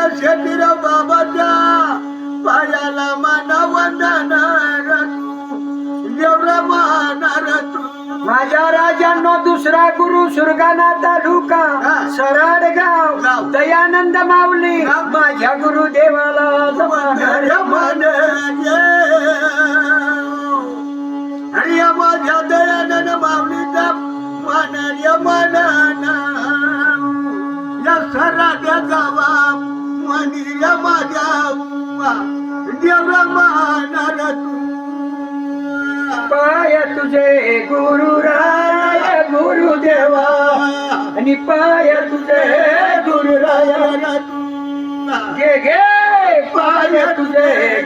माझ्या शेतीराव बाबाच्या पायाला माना वंदनार तू एवढा मानार तू माझ्या राजांनो दुसरा गुरु सुरगाणा तालुका सरडगाव दयानंद माऊली माझ्या गुरुदेवाला आणि या माझ्या दयानंद माऊलीचा मानार्य मानाना या सराड्या गावा म्हणीया माझ्या देवा मानार तू पाय तुझे गुरुराय गुरुदेवा आणि पाय तुझे गुरुराया घे घे पाय तुझे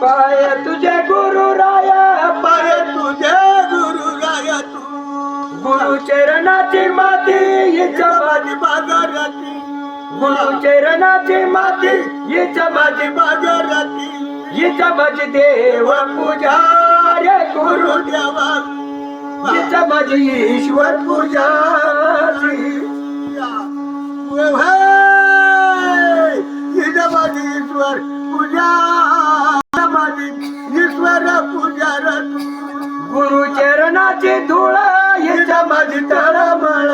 पाय तुझे गुरुराया पाय तुझे गुरुराया तू गुरु चरणाची माती हिच्या माझी बाजाराती गुरु चरणाची माती हिच्या माझी बाजाराती हिच्या माझी देव पूजा रे गुरुदेवा हिच्या माझी ईश्वर पूजा हिच्या माझी ईश्वर पूजा माझी ईश्वर पूजा गुरु चरणाची धूळ हिच्या माझी तळमळ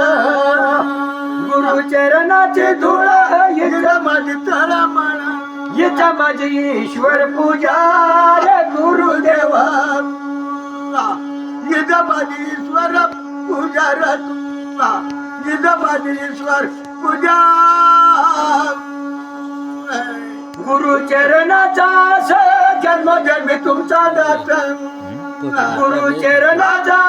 गुरु चरणाची धूळ हिच्या माझी तळमळ हिच्या माझी ईश्वर पूजा रे गुरुदेवा हिच्या माझी ईश्वर पूजा हिच्या माझी ईश्वर पूजा गुरु चरणाचा जन्मजन्मी तुमचा दास गुरु चरणाचा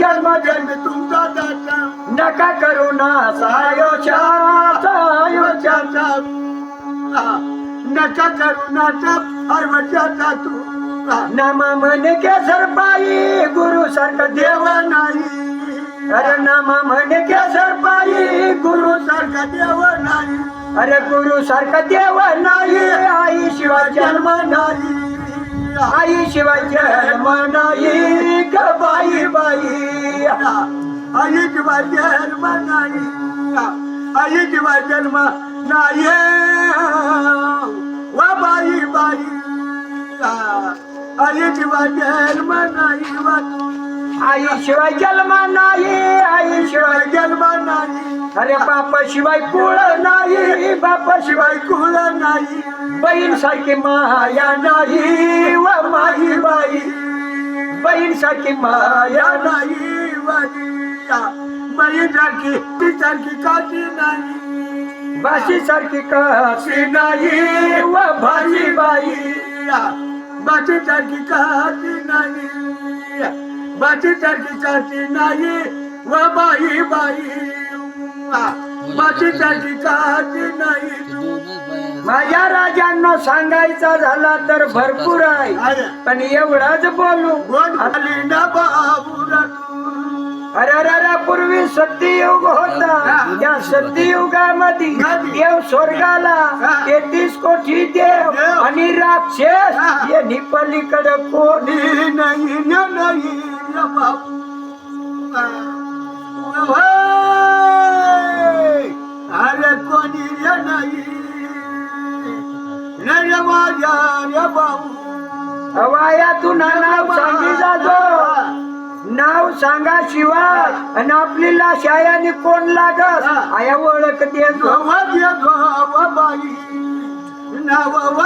जन्मजन्मी तुमचा दाता नका करुणा सायोशाचा नका करुणाचा आयुष्याचा तू नाम म्हणे केसर पायी गुरु सारखा देव नाही अरे नाम म्हणे केसर पायी गुरु सारखा देव नाही अरे गुरु सारखा देव नाही आई शिवाय जन्म नाही आई शिवाय जन्म नाही ग बाई बाई आई शिवाय जन्म नाही आई शिवाय जन्म नाही वा बाई बाई आई शिवाय जन्म नाही आई शिवाय जन्म नाही आई शिवाय जन्म नाही अरे बापा शिवाय कुळ नाही बापा शिवाय कुळ नाही बहीण सारखी माया नाही व माझी बाई बहीण सारखी माया नाही बाई सारखी ती सारखी काशी नाही बाशी सारखी काशी नाही व भाजी बाई बाची सारखी काशी नाही बाची सारखी काशी नाही व बाई बाई बाची सारखी काशी नाही माझ्या राजांना सांगायचा झाला तर भरपूर आहे पण एवढाच बोलू आली ना बाबूरा अरे अरे अरे पूर्वी सत्ययुग होता त्या सत्ययुगामध्ये देव स्वर्गाला 33 कोटी देव आणि राक्षस यांनी पलीकडे कोणी नाही नाही बाबू अरे कोणी नाही रे माझ्या बाबू हवायातून नाव सांगी जातो नाव सांगा शिवाय आणि आपली लाश आयाने कोण लागत आया ओळख देतो बाई नाव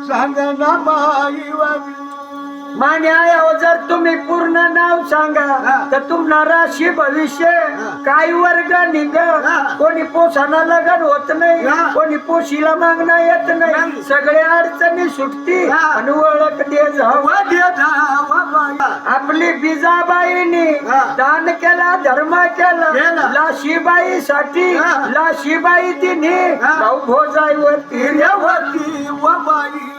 सांगना बाई मान्या जर तुम्ही पूर्ण नाव सांगा तर तुम्हाला राशी भविष्य काय वर्ग निघ कोणी पोसाना लगन होत नाही कोणी पोशीला मागणं येत नाही सगळ्या अडचणी सुटती आणि ओळख दे आपली बिजाबाईनी दान केला धर्म केला लाशीबाई साठी लाशीबाई तिने भाऊ भोजाईवरती बाई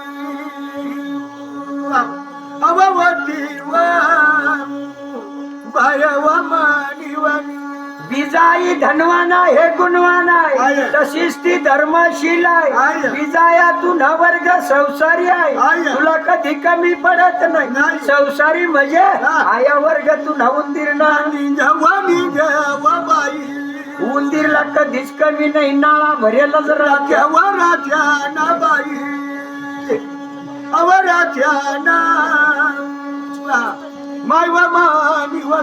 अवती बिजाई धनवाना हे गुणवान आहे तशीच ती धर्मशील आहे बिजायातून हा वर्ग संसारी आहे तुला कधी कमी पडत नाही संसारी म्हणजे आया वर्गातून उंदीर नाही जवानी जवाबाई उंदीरला कधीच कमी नाही नाळा भरेलच राहत्या वराच्या ना बाई अवराच्या ना मायवा मानिवा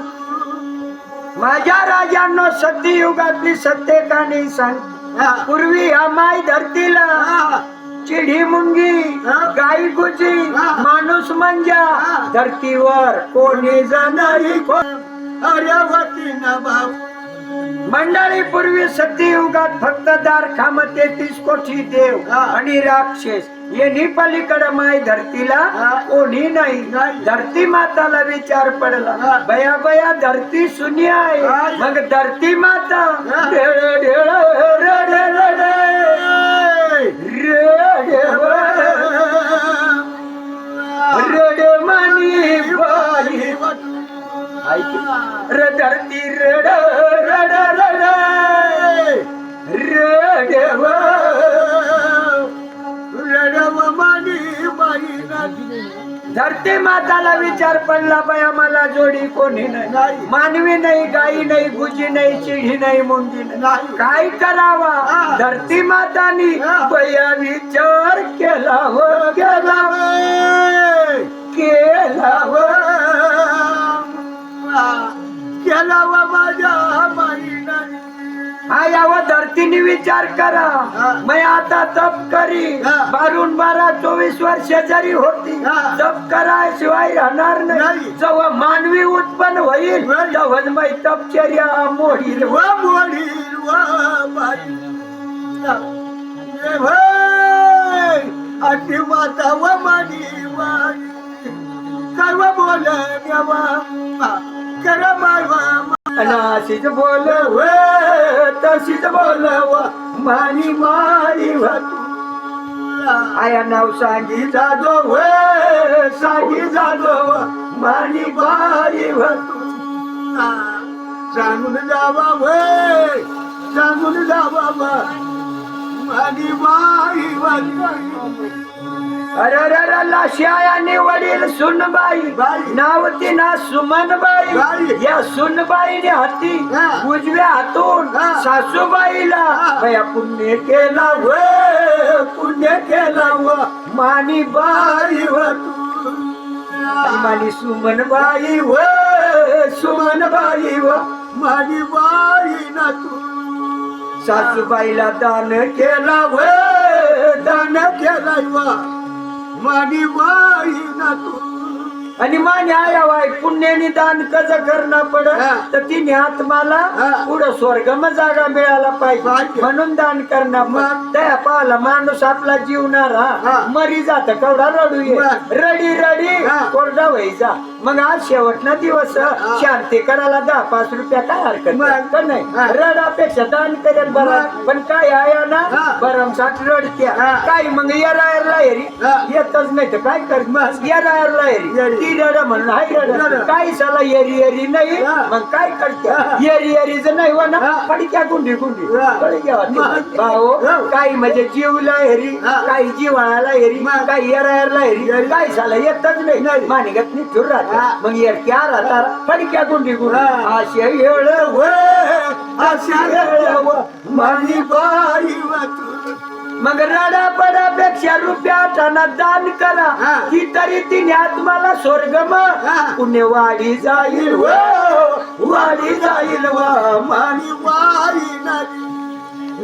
माझ्या राजांनो सत्ययुगातली सत्य कहाणी सांग पूर्वी हा माय धरतीला चिडी मुंगी गाई गुजी माणूस मंजा धरतीवर कोणी जाणारी अर्यावती ना भाऊ मंडळी पूर्वी सत्ययुगात फक्त दार खाम 33 कोटी देव आणि राक्षस यांनी पलीकडे माय धरतीला कोणी नाही धरती माताला विचार पडला बया बया धरती सुनी आहे मग धरती माता रडमानी बाई धरती रड रड रड रडव रडव मानी बाई धरती माताला विचार पडला बया मला जोडी कोणी नाही मानवी नाही गाई नाही गुजी नाही चिडी नाही मुंगी नाही काय करावा धरती मातानी बया विचार केला हो केला केला हो केला व माझ्या बाईला याव धरतीने विचार करा मैं आता तप करी 12-24 वर्ष जरी होती तप कराशिवाय राहणार नाही जेव्हा मानवी उत्पन्न होईल तेव्हा मै तपचर्या मोडील व मोडील व बाई अति माता व मानी बाई सर्व बोल कर मायवा अशीच बोल तशीच बोल मानी मारी आया नाव सांगी जादो सांगी जादो मानी मारी सांगून जावा सांगून जावा मानी माई अरे लाशियाने वडील सुनबाई नाव तिना सुमनबाई या सुनबाईने हाती उजव्या हातून सासूबाईला बया पुण्य केला पुण्य केला मानी बाई मानी सुमनबाई सुमनबाई मानी बाई ना तू सासूबाईला दान केला दान केला मानी बाई ना तू आणि मान्या आयावाय पुण्याने दान कस करणं पडत तर तिने आत्माला पुढं स्वर्गम जागा मिळाला पाहिजे म्हणून दान करणं मग त्या पाहला माणूस आपला जीवनारा मरी जात केवढा रडू ये रडी रडी कोरडा व्हायचा मग आज शेवटना दिवस शांती करायला 10-5 रुपया काय हरकत नाही रडापेक्षा दान करेल बरं पण काय आया ना भरमसाठ रडत्या काय मग येरायरला हेरी येतच नाही तर काय कर येरायरला हेरी ती रड म्हणून हाय रड काही साला येरी येरी नाही मग काय करत्या येरी येरीच नाही हो ना पडक्या गुंडी गुंडी भाऊ काही म्हणजे जीवला हेरी काही जीवाळाला हेरी काही येरायरला हेरी काही साला येतच नाही मानिगत निठूर राहता मग येर क्या राहता पडक्या गुंडी गुंडी असे येळ अशा मानी बाई मग रडा पडापेक्षा रुपयाटाना दान करा की तरी तिने आत्माला स्वर्गम पुण्य वाढी जाईल वाढी जाईल मानी बाई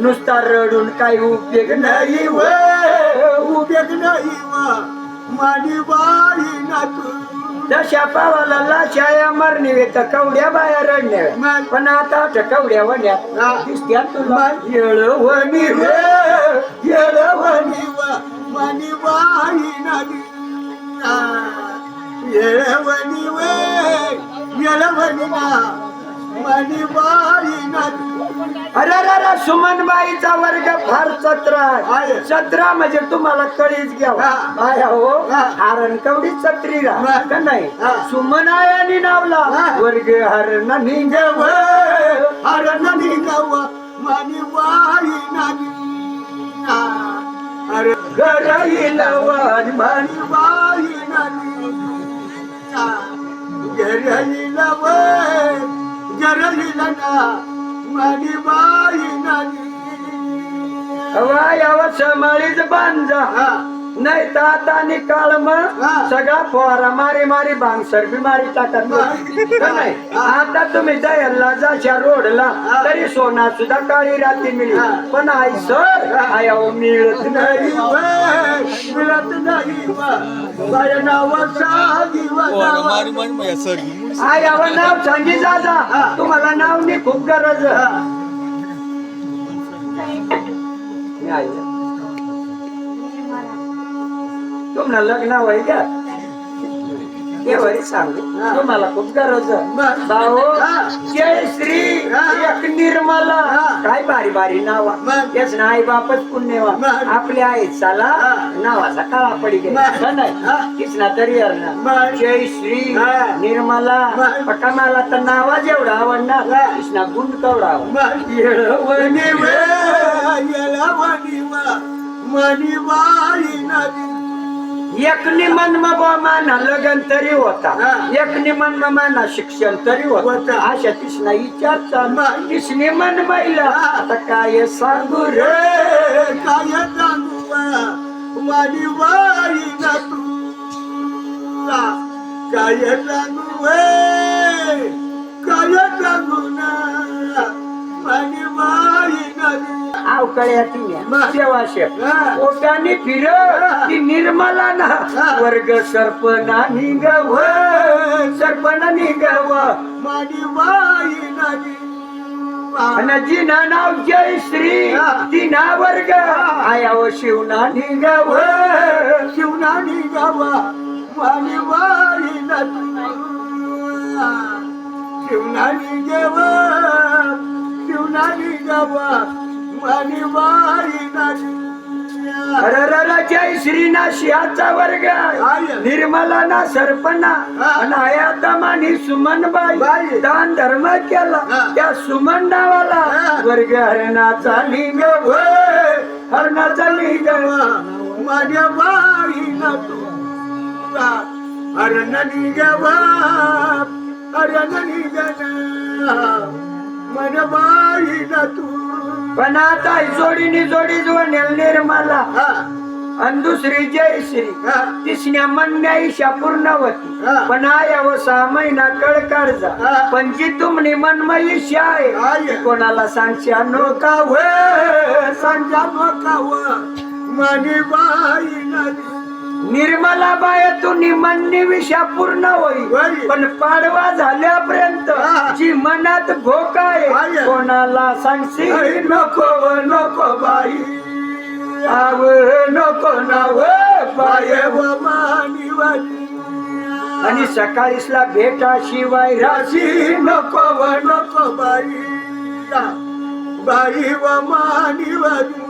नुसता रडून काही उपयोग नाही उपयोग नाही मानी बाई ना तू दशा पावाला लाशाया मरणी वेत कवड्या बाया रडण्या पण आता कवड्या वण्यात दिसत्या तुला येळवणी येळवणी मानी बाई नागी येळवणी येळवणी मानी बाई नागी अरे सुमनबाईचा वर्ग फार सत्रा म्हणजे तुम्हाला कळीच घ्यावा आया हो हरण कवडी छत्री का नाही सुमनायानी नावला वर्ग हरण निघव हरण निघव मानी बाई नागी अरे घराईलवान मानी बाई नागी घराईलव घराईला माझी बाई नाही हवा यावं समाळीच बांधा नाही तर आता निकाल मग सगळा फवारा मारी मारी भांगसर बी मारी टाकत नाही. आता तुम्ही दयाला जाशा रोडला तरी सोना सुद्धा काळी रात्री मिळेल पण आई सर आया मिळत नाही मिळत नाही माझ्या नावाचा आयावर नाव सांगी जा तुम्हाला नाव नाही खूप गरज तुम्हाला लग्न होई का केव्हा सांगू तुम्हाला खूप गरज भाऊ जय श्री एक निर्मला काय बारी बारी नावा तेच ना आई बापच पुण्यवा आपल्या आई चाला नावाचा काळा पडी गेला नाही तीच ना तरी ना जय श्री निर्मला पटामाला तर नावा जेवढा आवडणार तीच ना गुंड केवढा मनी बाई नाही एक निमन माना लगन तरी होता एक निमन माना शिक्षण तरी होता अशा तिसना विचारचा तीस निमन महिला आता काय सांगू रे काय सांगू माझी बाई ना तू काय सांगू काय सांगू ना माझी बाई ना पोटाने फिर ती निर्मला ना वर्ग सर्पना निघव सर्पना निघव माझी बाई नाही आणि जिना नाव जय श्री तिना वर्ग आयाव शिवना निघव शिवना निघव माझी बाई नाही शिवना निघव शिवना निघव माझी बाई नाही जय श्री ना शियाचा वर्ग निर्मला ना सरपणा आया दमानी सुमन बाई दान धर्म केला त्या सुमन नावाला वर्ग हरणाचा लिंग हरणाचा लिंग माझ्या बाई ना तू हरण लिंग हरण लिंग माझ्या बाई ना तू पण आता जोडीने जोडी जोडेल निर्मला आणि दुसरी जय श्री तिसऱ्या म्हणण्या ईशा पूर्णवती पण आया व 6 महिना कळ काढजा पण जी तुमनी मनमय ईशा आहे कोणाला सांगशा नोका सांगा नोका माझी बाई नाही निर्मला बाय तू निमन्नी विषा पूर्ण होई पण पाडवा झाल्यापर्यंत जी मनात भोका आहे कोणाला सांगशी नको नको बाई आव नको नाव बाय व मानी वाली आणि सकाळीसला भेटा शिवाय राशी नको बाई बाई व मानी वाली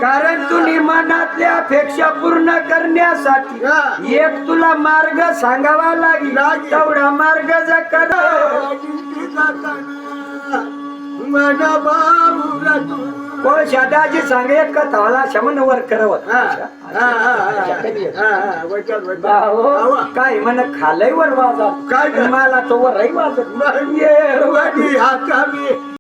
कारण तुम्ही मनातल्या अपेक्षा पूर्ण करण्यासाठी एक तुला मार्ग सांगावा लागेल तेवढा मार्ग कर माझा भाऊ दाजी सांगे कथाला शमन वर करवत काय म्हण खालय वर वाजत काय मला तो वर वाजत हाता मी